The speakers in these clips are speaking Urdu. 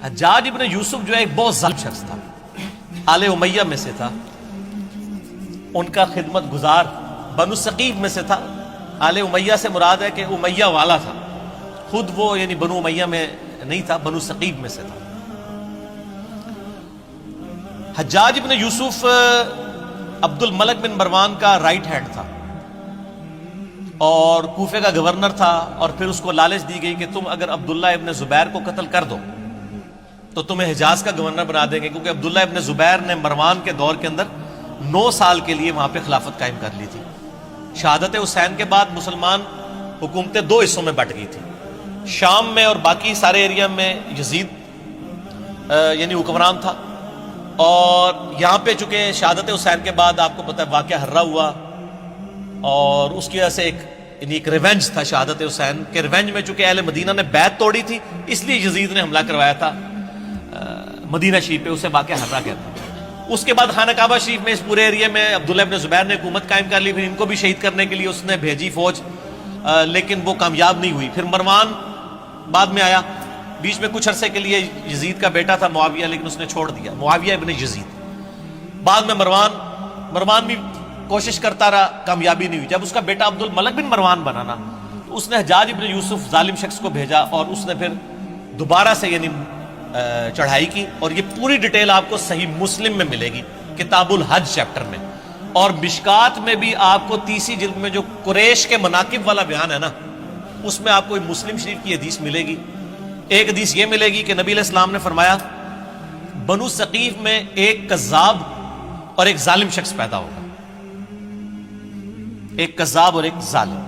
حجاج ابن یوسف جو ہے ایک بہت ظالم شخص تھا، آل امیہ میں سے تھا، ان کا خدمت گزار بنو ثقیف میں سے تھا۔ آل امیہ سے مراد ہے کہ امیہ والا تھا، خود وہ یعنی بنو امیہ میں نہیں تھا، بنو ثقیف میں سے تھا۔ حجاج ابن یوسف عبد الملک بن مروان کا رائٹ ہینڈ تھا اور کوفے کا گورنر تھا، اور پھر اس کو لالچ دی گئی کہ تم اگر عبداللہ ابن زبیر کو قتل کر دو تو تمہیں حجاز کا گورنر بنا دیں گے، کیونکہ عبداللہ ابن زبیر نے مروان کے دور کے اندر 9 سال کے لیے وہاں پہ خلافت قائم کر لی تھی۔ شہادت حسین کے بعد مسلمان حکومتیں 2 حصوں میں بٹ گئی تھی، شام میں اور باقی سارے ایریا میں یزید یعنی حکمران تھا، اور یہاں پہ چونکہ شہادت حسین کے بعد آپ کو پتہ ہے واقعہ ہررا ہوا، اور اس کی وجہ سے ایک ریونج تھا شہادت حسین کے ریونج میں، چونکہ اہل مدینہ نے بیعت توڑی تھی اس لیے یزید نے حملہ کروایا تھا مدینہ شریف پہ، اسے واقعہ ہررا کہتے ہیں۔ اس کے بعد خانہ کعبہ شریف میں اس پورے ایریا میں عبداللہ ابن زبیر نے حکومت قائم کر لی، پھر ان کو بھی شہید کرنے کے لیے اس نے بھیجی فوج، لیکن وہ کامیاب نہیں ہوئی۔ پھر مروان بعد میں آیا، بیچ میں کچھ عرصے کے لیے یزید کا بیٹا تھا معاویہ، لیکن اس نے چھوڑ دیا، معاویہ ابن یزید۔ بعد میں مروان بھی کوشش کرتا رہا، کامیابی نہیں ہوئی۔ جب اس کا بیٹا عبد الملک بن مروان بنا نا، تو اس نے حجاج ابن یوسف ظالم شخص کو بھیجا، اور اس نے پھر دوبارہ سے یعنی چڑھائی کی، اور یہ پوری ڈیٹیل آپ کو صحیح مسلم میں ملے گی کتاب الحج چیپٹر میں، اور مشکات میں بھی آپ کو 30 جلد میں جو قریش کے مناقب والا بیان ہے نا، اس میں آپ کو مسلم شریف کی حدیث ملے گی۔ ایک حدیث یہ ملے گی کہ نبی علیہ السلام نے فرمایا بنو ثقیف میں ایک کذاب اور ایک ظالم شخص پیدا ہوگا، ایک کذاب اور ایک ظالم۔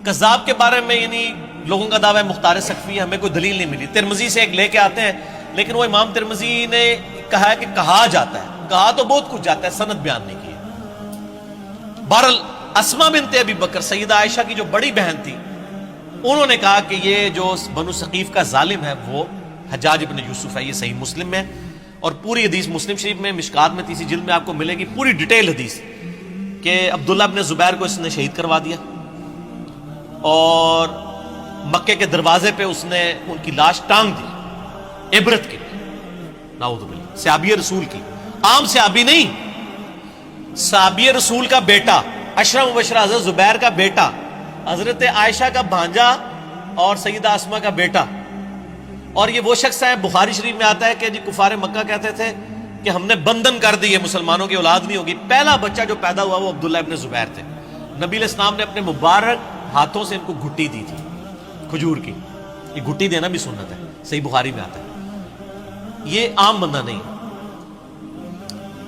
کذاب کے بارے میں یعنی لوگوں کا دعویٰ ہے مختار سقفی، ہمیں کوئی دلیل نہیں ملی، ترمذی سے ایک لے کے آتے ہیں، لیکن وہ امام ترمذی نے کہا ہے کہ کہا جاتا ہے، کہا تو بہت کچھ جاتا ہے، سند بیان نہیں کی ہے۔ بہرحال اسما بنت ابی بکر سیدہ عائشہ کی جو بڑی بہن تھی، انہوں نے کہا کہ یہ جو بنو ثقیف کا ظالم ہے وہ حجاج ابن یوسف ہے، یہ صحیح مسلم میں، اور پوری حدیث مسلم شریف میں مشکات میں 30 جلد میں آپ کو ملے گی پوری ڈیٹیل حدیث کہ عبداللہ ابن زبیر کو اس نے شہید کروا دیا، اور مکے کے دروازے پہ اس نے ان کی لاش ٹانگ دی عبرت کے لیے، نعوذ باللہ، صحابی رسول کی، عام صحابی نہیں، صحابی رسول کا بیٹا، عشرہ مبشرہ حضرت زبیر کا بیٹا، حضرت عائشہ کا بھانجا اور سیدہ اسما کا بیٹا۔ اور یہ وہ شخص ہے، بخاری شریف میں آتا ہے کہ جی کفار مکہ کہتے تھے کہ ہم نے بندھن کر دی ہے، مسلمانوں کی اولاد نہیں ہوگی۔ پہلا بچہ جو پیدا ہوا وہ عبداللہ ابن زبیر تھے۔ نبی علیہ السلام نے اپنے مبارک ہاتھوں سے ان کو گھٹی دی تھی کھجور کی، یہ گھٹی دینا بھی سنت ہے، صحیح بخاری میں آتا ہے، یہ عام بندہ نہیں۔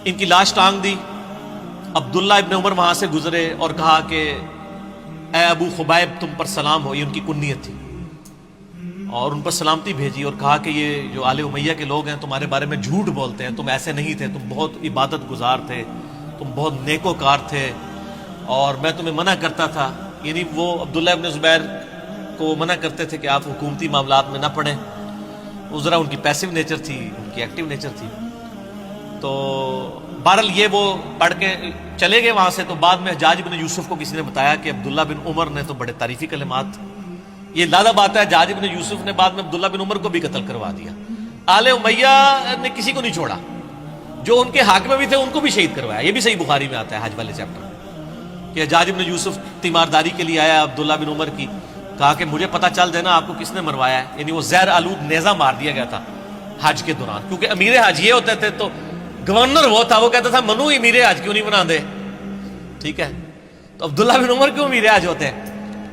ان کی لاش ٹانگ دی، عبداللہ ابن عمر وہاں سے گزرے اور کہا کہ اے ابو خبیب تم پر سلام ہو، یہ ان کی کنیت تھی، اور ان پر سلامتی بھیجی، اور کہا کہ یہ جو آل امیہ کے لوگ ہیں تمہارے بارے میں جھوٹ بولتے ہیں، تم ایسے نہیں تھے، تم بہت عبادت گزار تھے، تم بہت نیکوکار تھے، اور میں تمہیں منع کرتا تھا، یعنی وہ عبداللہ ابن زبیر کو منع کرتے تھے کہ آپ حکومتی معاملات میں نہ پڑیں، وہ ذرا ان کی پیسو نیچر تھی، ان کی ایکٹیو نیچر تھی۔ تو بہرحال یہ وہ پڑھ کے چلے گئے وہاں سے، تو بعد میں حجاج بن یوسف کو کسی نے بتایا کہ عبداللہ بن عمر نے تو بڑے تعریفی کلمات، یہ لادہ بات ہے، حجاج بن یوسف نے بعد میں عبداللہ بن عمر کو بھی قتل کروا دیا۔ آل امیہ نے کسی کو نہیں چھوڑا، جو ان کے حاکم بھی تھے ان کو بھی شہید کروایا، یہ بھی صحیح بخاری میں آتا ہے حج والے چیپٹر میں کہ حجاج بن یوسف تیمارداری کے لیے آیا عبداللہ بن عمر کی، کہا کہ مجھے پتہ چل جائے نا آپ کو کس نے مروایا ہے، یعنی وہ زہر آلود نیزہ مار دیا گیا تھا حج کے دوران، کیونکہ امیر حج یہ ہوتے تھے، تو گورنر وہ تھا، وہ کہتا تھا منو امیر حج کیوں نہیں بنا دے، ٹھیک ہے، تو عبداللہ بن عمر کیوں امیر حج ہوتے ہیں؟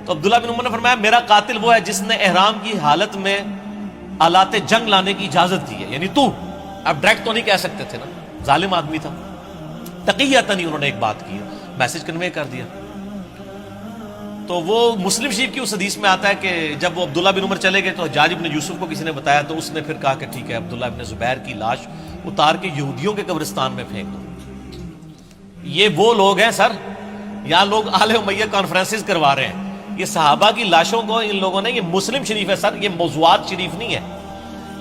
تو عبداللہ بن عمر نے فرمایا میرا قاتل وہ ہے جس نے احرام کی حالت میں آلات جنگ لانے کی اجازت دی ہے، یعنی تو اب ڈائریکٹ تو نہیں کہہ سکتے تھے نا، ظالم آدمی تھا، تقیۃً نہیں انہوں نے ایک بات کی، میسج کنوے کر دیا۔ تو وہ مسلم شریف کی اس حدیث میں آتا ہے کہ جب وہ عبداللہ بن عمر چلے گئے تو حجاج بن یوسف کو کسی نے بتایا، تو اس نے پھر کہا کہ ٹھیک ہے عبداللہ بن زبیر کی لاش اتار کے یہودیوں کے قبرستان میں پھینک دو۔ یہ وہ لوگ ہیں سر، یہاں لوگ آل امیہ کانفرنسز کروا رہے ہیں، یہ صحابہ کی لاشوں کو ان لوگوں نے، یہ مسلم شریف ہے سر، یہ موضوعات شریف نہیں ہے،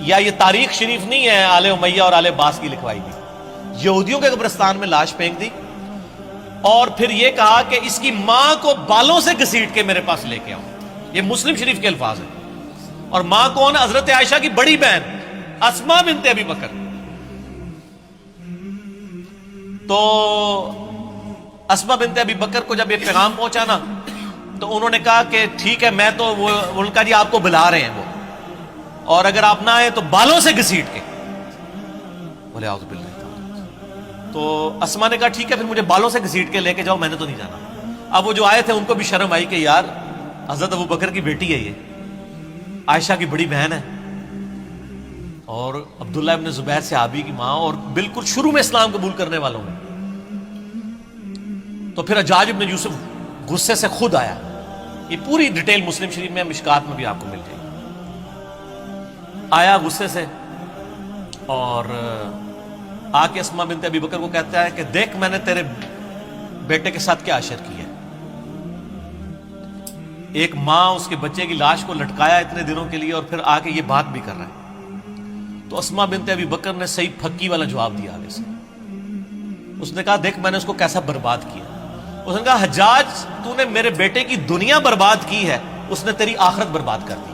یا یہ تاریخ شریف نہیں ہے آل امیہ اور آل عباس کی لکھوائی بھی، یہودیوں کے قبرستان میں لاش پھینک دی، اور پھر یہ کہا کہ اس کی ماں کو بالوں سے گھسیٹ کے میرے پاس لے کے آؤ، یہ مسلم شریف کے الفاظ ہیں۔ اور ماں کون ہے؟ حضرت عائشہ کی بڑی بہن، اسما بنت ابی بکر. تو اسما بنت ابی بکر کو جب یہ پیغام پہنچا نا تو انہوں نے کہا کہ ٹھیک ہے میں تو ان کا جی آپ کو بلا رہے ہیں وہ, اور اگر آپ نہ آئے تو بالوں سے گھسیٹ کے. بولے اعوذ باللہ. تو اسما نے کہا ٹھیک ہے پھر مجھے بالوں سے گھسیٹ کے لے کے جاؤ, میں نے تو نہیں جانا. اب وہ جو آئے تھے ان کو بھی شرم آئی کہ یار حضرت ابو بکر کی بیٹی ہے, یہ عائشہ کی بڑی بہن ہے, اور عبداللہ ابن زبیر صحابی کی ماں, اور بالکل شروع میں اسلام قبول کرنے والوں میں. تو پھر حجاج ابن یوسف غصے سے خود آیا. یہ پوری ڈیٹیل مسلم شریف میں, مشکات میں بھی آپ کو مل جائے گی. آیا غصے سے اور آ کے اسما بنت ابی بکر کو کہتا ہے کہ دیکھ میں نے تیرے بیٹے کے ساتھ کیا اشر کیا ہے. ایک ماں اس کے بچے کی لاش کو لٹکایا اتنے دنوں کے لیے, اور پھر آ کے یہ بات بھی کر رہا ہے. تو اسما بنت ابی بکر نے صحیح پھکی والا جواب دیا آگے سے. اس نے کہا دیکھ میں نے اس کو کیسا برباد کیا. اس نے کہا حجاج تو نے میرے بیٹے کی دنیا برباد کی ہے, اس نے تیری آخرت برباد کر دی.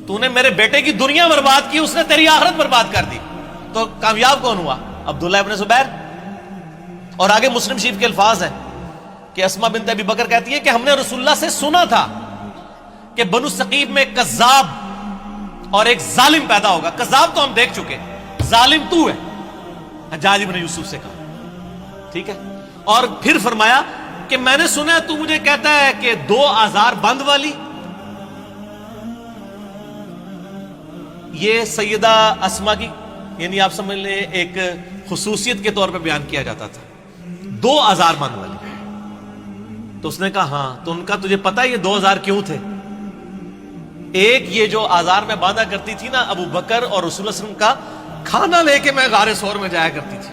تو نے میرے بیٹے کی دنیا برباد کی, اس نے تیری آخرت برباد کر دی. تو کامیاب کون ہوا؟ عبداللہ ابن زبیر. اور آگے مسلم شریف کے الفاظ ہیں کہ اسما بنت ابی بکر کہتی ہے کہ ہم نے رسول اللہ سے سنا تھا کہ بنو ثقیف میں ایک کذاب اور ایک ظالم پیدا ہوگا. کذاب تو ہم دیکھ چکے, ظالم تو ہے. حجاج ابن یوسف سے کہا ٹھیک ہے. اور پھر فرمایا کہ میں نے سنا تو مجھے کہتا ہے کہ 2 آزار بند والی. یہ سیدہ اسما کی یعنی آپ سمجھ لیں ایک خصوصیت کے طور پہ بیان کیا جاتا تھا, 2 آزار بند والی. تو اس نے کہا ہاں. تو ان کا تجھے پتا ہے یہ 2 آزار کیوں تھے؟ ایک یہ جو آزار میں باندھا کرتی تھی نا ابو بکر اور رسول اللہ صلی اللہ علیہ وسلم کا کھانا لے کے میں غار ثور میں جایا کرتی تھی,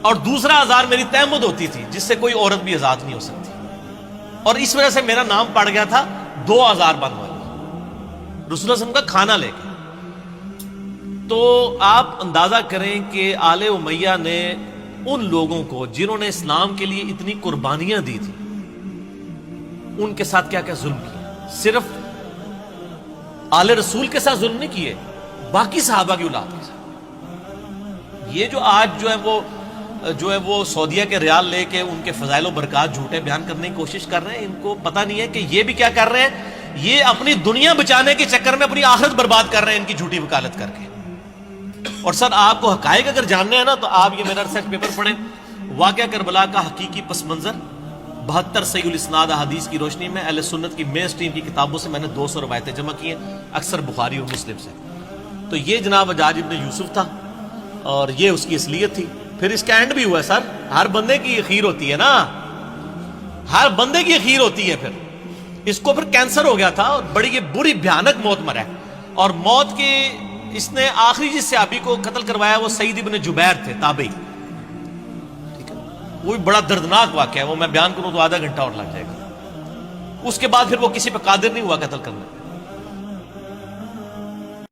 اور دوسرا آزار میری تیمد ہوتی تھی جس سے کوئی عورت بھی آزاد نہیں ہو سکتی, اور اس وجہ سے میرا نام پڑ گیا تھا 2 آزار بند والی, رسول اللہ صلی اللہ علیہ وسلم کا کھانا لے کے. تو آپ اندازہ کریں کہ آل امیہ نے ان لوگوں کو جنہوں نے اسلام کے لیے اتنی قربانیاں دی تھی ان کے ساتھ کیا کیا ظلم کیا. صرف آل رسول کے ساتھ ظلم نہیں کیے, باقی صحابہ کی اولاد کے ساتھ. یہ جو آج جو ہے وہ سعودیہ کے ریال لے کے ان کے فضائل و برکات جھوٹے بیان کرنے کی کوشش کر رہے ہیں, ان کو پتہ نہیں ہے کہ یہ بھی کیا کر رہے ہیں, یہ اپنی دنیا بچانے کے چکر میں اپنی آخرت برباد کر رہے ہیں ان کی جھوٹی وکالت کر کے. اور سر آپ کو حقائق اگر جاننے ہیں نا تو آپ یہ میرا ریسرچ پیپر پڑھیں, واقعہ کربلا کا حقیقی پس منظر 72 صحیح الاسناد احادیث کی روشنی میں اہل سنت کی مین اسٹریم کی کتابوں سے میں نے 200 روایتیں جمع کی ہیں, اکثر بخاری اور مسلم سے. تو یہ جناب حجاج ابن یوسف تھا اور یہ اس کی اصلیت تھی. پھر اس کا اینڈ بھی ہوا ہے سر, ہر بندے کی اخیر ہوتی ہے نا, ہر بندے کی اخیر ہوتی ہے. پھر اس کو پھر کینسر ہو گیا تھا اور بڑی یہ بری بھیانک موت مرا ہے, اور موت کی اس نے آخری جس صحابی کو قتل کروایا وہ سعید ابن جبیر تھے تابعی. ٹھیک ہے, وہ بھی بڑا دردناک واقعہ ہے, وہ میں بیان کروں تو آدھا گھنٹہ اور لگ جائے گا. اس کے بعد پھر وہ کسی پہ قادر نہیں ہوا قتل کرنا.